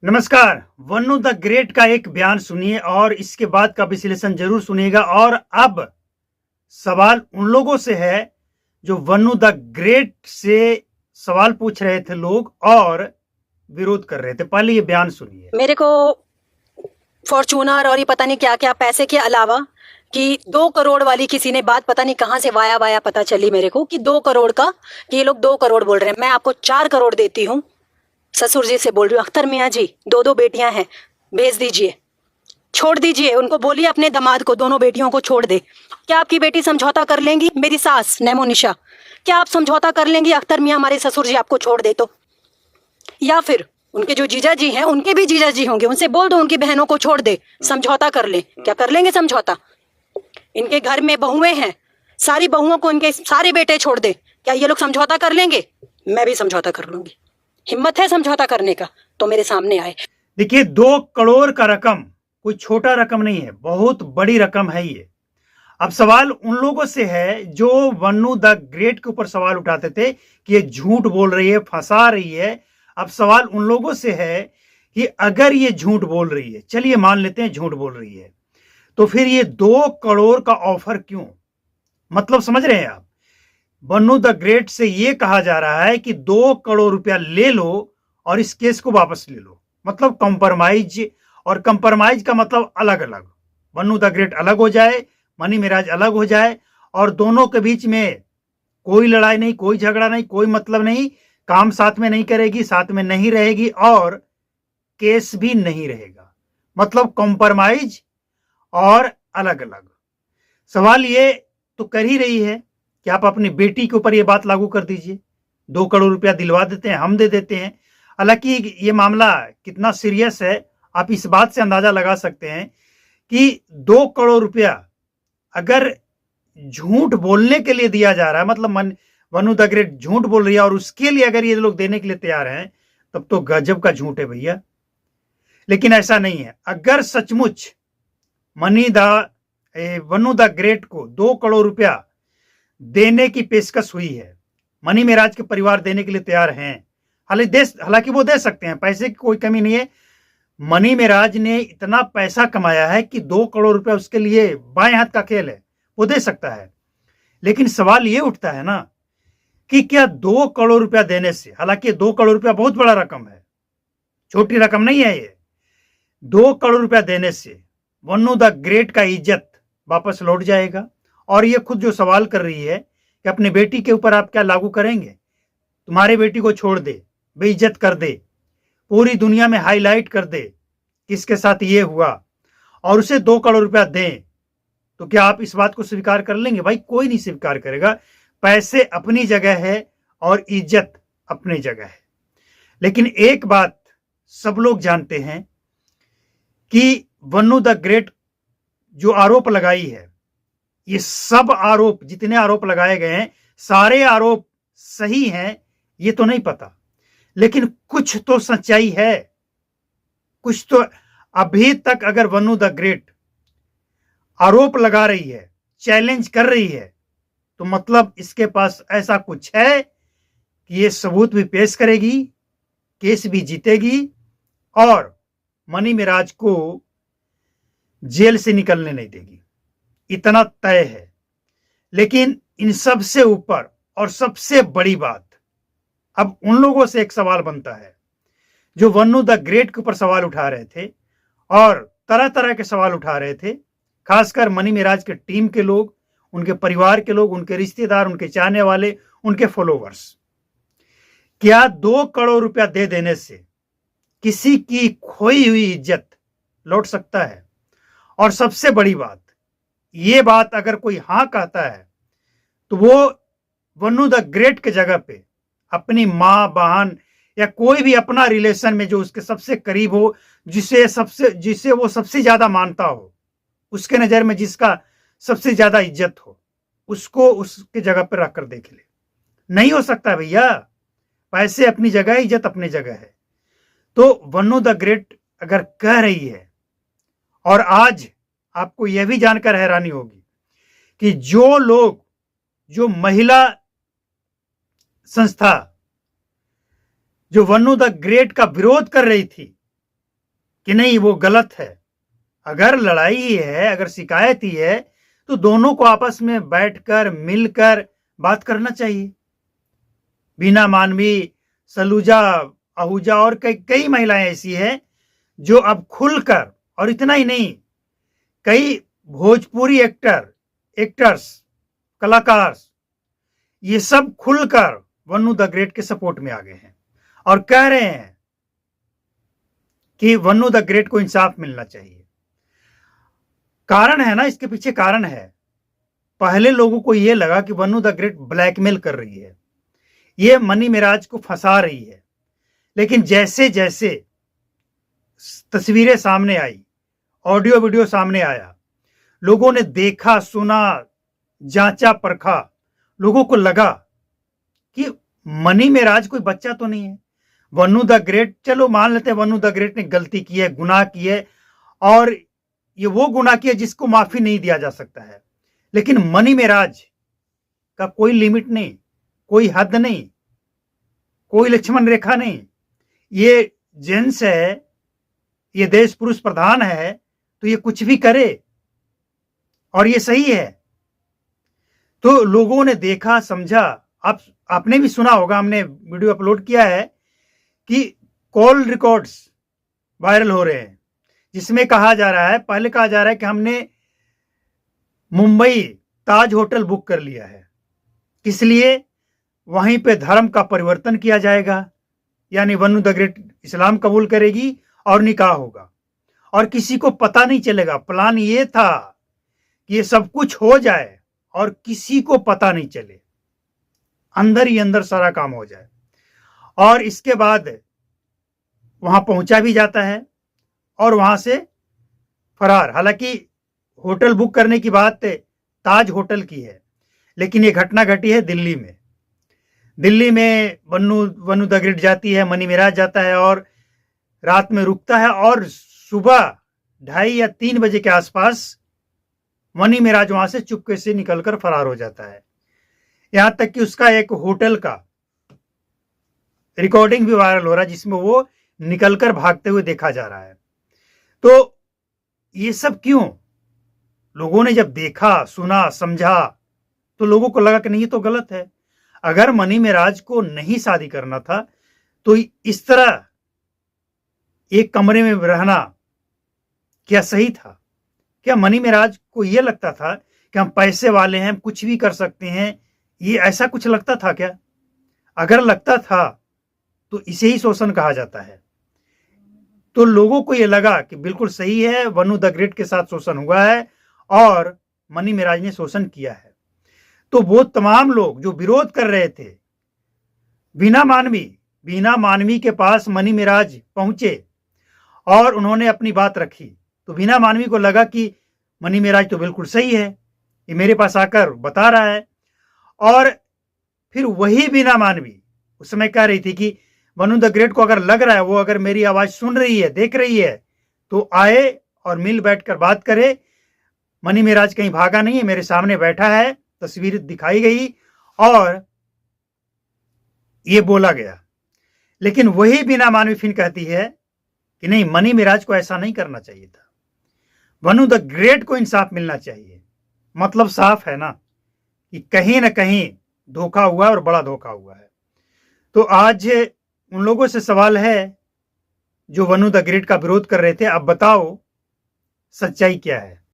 नमस्कार। Vannu the great का एक बयान सुनिए और इसके बाद का विश्लेषण जरूर सुनिएगा। और अब सवाल उन लोगों से है जो वन्नू द ग्रेट से सवाल पूछ रहे थे लोग और विरोध कर रहे थे। पहले ये बयान सुनिए। मेरे को फॉर्चूनर और ये पता नहीं क्या क्या पैसे के अलावा कि 2 करोड़ वाली किसी ने बात पता नहीं कहां से वाया वाया पता चली मेरे को कि 2 करोड़ का, कि ये लोग 2 करोड़ बोल रहे हैं। मैं आपको 4 करोड़ देती हूँ। ससुर जी से बोल रही हूँ, अख्तर मियाँ जी 2 बेटियां हैं, भेज दीजिए, छोड़ दीजिए उनको, बोलिए अपने दामाद को दोनों बेटियों को छोड़ दे। क्या आपकी बेटी समझौता कर लेंगी? मेरी सास नेमोनिशा, क्या आप समझौता कर लेंगी? अख्तर मियाँ हमारे ससुर जी आपको छोड़ दे तो? या फिर उनके जो जीजा जी हैं, उनके भी जीजा जी होंगे, उनसे बोल दो उनकी बहनों को छोड़ दे, समझौता कर ले। क्या कर लेंगे समझौता? इनके घर में बहुएं हैं, सारी बहुओं को इनके सारे बेटे छोड़ दे, क्या ये लोग समझौता कर लेंगे? मैं भी समझौता कर लूंगी। हिम्मत है समझौता करने का तो मेरे सामने आए। देखिए, 2 करोड़ का रकम कोई छोटा रकम नहीं है, बहुत बड़ी रकम है ये। अब सवाल उन लोगों से है जो वन्नू द ग्रेट के ऊपर सवाल उठाते थे कि ये झूठ बोल रही है, फंसा रही है। अब सवाल उन लोगों से है कि अगर ये झूठ बोल रही है, चलिए मान लेते हैं झूठ बोल रही है, तो फिर ये 2 करोड़ का ऑफर क्यों? मतलब समझ रहे हैं आप? वन्नू द ग्रेट से ये कहा जा रहा है कि 2 करोड़ रुपया ले लो और इस केस को वापस ले लो। मतलब कंप्रोमाइज, और कंप्रोमाइज का मतलब अलग अलग। वन्नू द ग्रेट अलग हो जाए, मनी मेराज अलग हो जाए, और दोनों के बीच में कोई लड़ाई नहीं, कोई झगड़ा नहीं, कोई मतलब नहीं, काम साथ में नहीं करेगी, साथ में नहीं रहेगी, और केस भी नहीं रहेगा। मतलब कॉम्प्रोमाइज और अलग अलग। सवाल ये तो कर ही रही है कि आप अपनी बेटी के ऊपर ये बात लागू कर दीजिए, 2 करोड़ रुपया दिलवा देते हैं, हम दे देते हैं। हालांकि ये मामला कितना सीरियस है आप इस बात से अंदाजा लगा सकते हैं कि 2 करोड़ रुपया अगर झूठ बोलने के लिए दिया जा रहा है, मतलब वन्नू द ग्रेट झूठ बोल रही है और उसके लिए अगर ये लोग देने के लिए तैयार हैं, तब तो गजब का झूठ है भैया। लेकिन ऐसा नहीं है। अगर सचमुच वन्नू द ग्रेट को 2 करोड़ रुपया देने की पेशकश हुई है, मनी मेराज के परिवार देने के लिए तैयार हैं, हालांकि वो दे सकते हैं, पैसे की कोई कमी नहीं है। मनी मेराज ने इतना पैसा कमाया है कि 2 करोड़ रुपया उसके लिए बाएं हाथ का खेल है, वो दे सकता है। लेकिन सवाल ये उठता है ना कि क्या 2 करोड़ रुपया देने से, हालांकि 2 करोड़ रुपया बहुत बड़ा रकम है, छोटी रकम नहीं है ये, 2 करोड़ रुपया देने से वन्नू द ग्रेट का इज्जत वापस लौट जाएगा? और ये खुद जो सवाल कर रही है कि अपनी बेटी के ऊपर आप क्या लागू करेंगे, तुम्हारी बेटी को छोड़ दे, बेइज्जत कर दे, पूरी दुनिया में हाईलाइट कर दे किसके साथ ये हुआ, और उसे 2 करोड़ रुपया दें, तो क्या आप इस बात को स्वीकार कर लेंगे? भाई कोई नहीं स्वीकार करेगा। पैसे अपनी जगह है और इज्जत अपनी जगह है। लेकिन एक बात सब लोग जानते हैं कि वन्नू द ग्रेट जो आरोप लगाई है, ये सब आरोप, जितने आरोप लगाए गए हैं, सारे आरोप सही हैं ये तो नहीं पता, लेकिन कुछ तो सच्चाई है, कुछ तो। अभी तक अगर वन्नू द ग्रेट आरोप लगा रही है, चैलेंज कर रही है, तो मतलब इसके पास ऐसा कुछ है कि ये सबूत भी पेश करेगी, केस भी जीतेगी, और मनी मेराज को जेल से निकलने नहीं देगी, इतना तय है। लेकिन इन सब से ऊपर और सबसे बड़ी बात, अब उन लोगों से एक सवाल बनता है जो वन्नू द ग्रेट के ऊपर सवाल उठा रहे थे और तरह तरह के सवाल उठा रहे थे, खासकर मनी मेराज के टीम के लोग, उनके परिवार के लोग, उनके रिश्तेदार, उनके चाहने वाले, उनके फॉलोवर्स। क्या 2 करोड़ रुपया दे देने से किसी की खोई हुई इज्जत लौट सकता है? और सबसे बड़ी बात, ये बात अगर कोई हां कहता है तो वो वन्नू द ग्रेट के जगह पे अपनी मां, बहन या कोई भी अपना रिलेशन में जो उसके सबसे करीब हो, जिसे वो सबसे ज्यादा मानता हो, उसके नजर में जिसका सबसे ज्यादा इज्जत हो, उसको उसके जगह पर रखकर देख ले। नहीं हो सकता भैया। पैसे अपनी जगह, इज्जत अपनी जगह है। तो वन्नू द ग्रेट अगर कह रही है, और आज आपको यह भी जानकर हैरानी होगी कि जो लोग, जो महिला संस्था जो वन्नू द ग्रेट का विरोध कर रही थी, कि नहीं वो गलत है। अगर लड़ाई ही है, अगर शिकायत ही है, तो दोनों को आपस में बैठकर मिलकर बात करना चाहिए। बीना मानवी, सलूजा, आहूजा और कई कई महिलाएं ऐसी हैं जो अब खुलकर, और इतना ही नहीं, कई भोजपुरी एक्टर्स, कलाकार, ये सब खुलकर वन्नू द ग्रेट के सपोर्ट में आ गए हैं और कह रहे हैं कि वन्नू द ग्रेट को इंसाफ मिलना चाहिए। कारण है ना, इसके पीछे कारण है। पहले लोगों को यह लगा कि वन्नू द ग्रेट ब्लैकमेल कर रही है, ये मनी मिराज को फंसा रही है। लेकिन जैसे जैसे तस्वीरें सामने आई, ऑडियो वीडियो सामने आया, लोगों ने देखा, सुना, जांचा, परखा, लोगों को लगा कि मनी मिराज कोई बच्चा तो नहीं है। वन्नू द ग्रेट, चलो मान लेते हैं वन्नू द ग्रेट ने गलती की है, गुनाह की है, और ये वो गुनाह किया जिसको माफी नहीं दिया जा सकता है। लेकिन मनी मिराज का कोई लिमिट नहीं, कोई हद नहीं, कोई लक्ष्मण रेखा नहीं। ये जेंट्स है, ये देश पुरुष प्रधान है, तो ये कुछ भी करे और ये सही है। तो लोगों ने देखा, समझा। आपने भी सुना होगा, हमने वीडियो अपलोड किया है कि कॉल रिकॉर्ड्स वायरल हो रहे हैं, जिसमें कहा जा रहा है, पहले कहा जा रहा है कि हमने मुंबई ताज होटल बुक कर लिया है, किस लिए? वहीं पे धर्म का परिवर्तन किया जाएगा, यानी वन्नू द ग्रेट इस्लाम कबूल करेगी और निकाह होगा और किसी को पता नहीं चलेगा। प्लान ये था कि ये सब कुछ हो जाए और किसी को पता नहीं चले, अंदर ही अंदर सारा काम हो जाए। और इसके बाद वहां पहुंचा भी जाता है और वहां से फरार। हालांकि होटल बुक करने की बात ताज होटल की है, लेकिन ये घटना घटी है दिल्ली में। दिल्ली में वन्नू द ग्रेट जाती है, मनी मिराज जाता है और रात में रुकता है, और सुबह 2:30 या 3 बजे के आसपास मनी मिराज वहां से चुपके से निकलकर फरार हो जाता है। यहां तक कि उसका एक होटल का रिकॉर्डिंग भी वायरल हो रहा है, जिसमें वो निकलकर भागते हुए देखा जा रहा है। तो ये सब क्यों? लोगों ने जब देखा, सुना, समझा, तो लोगों को लगा कि नहीं, ये तो गलत है। अगर मनी मिराज को नहीं शादी करना था तो इस तरह एक कमरे में रहना क्या सही था? क्या मनी मिराज को यह लगता था कि हम पैसे वाले हैं, हम कुछ भी कर सकते हैं? ये ऐसा कुछ लगता था क्या? अगर लगता था तो इसे ही शोषण कहा जाता है। तो लोगों को यह लगा कि बिल्कुल सही है, वन्नू द ग्रेट के साथ शोषण हुआ है और मनी मिराज ने शोषण किया है। तो वो तमाम लोग जो विरोध कर रहे थे, बीना मानवी के पास मनी मिराज पहुंचे और उन्होंने अपनी बात रखी। तो बीना मानवी को लगा कि मनी मिराज तो बिल्कुल सही है, ये मेरे पास आकर बता रहा है। और फिर वही बीना मानवी उस समय कह रही थी कि वन्नू द ग्रेट को अगर लग रहा है, वो अगर मेरी आवाज सुन रही है, देख रही है, तो आए और मिल बैठकर बात करे। मनी मिराज कहीं भागा नहीं है, मेरे सामने बैठा है, तस्वीर दिखाई गई और ये बोला गया। लेकिन वही बीना मानवी फिर कहती है कि नहीं, मनी मिराज को ऐसा नहीं करना चाहिए था, वन्नू द ग्रेट को इंसाफ मिलना चाहिए। मतलब साफ है ना कि कहीं ना कहीं धोखा हुआ और बड़ा धोखा हुआ है। तो आज उन लोगों से सवाल है जो वन्नू द ग्रेट का विरोध कर रहे थे, अब बताओ सच्चाई क्या है?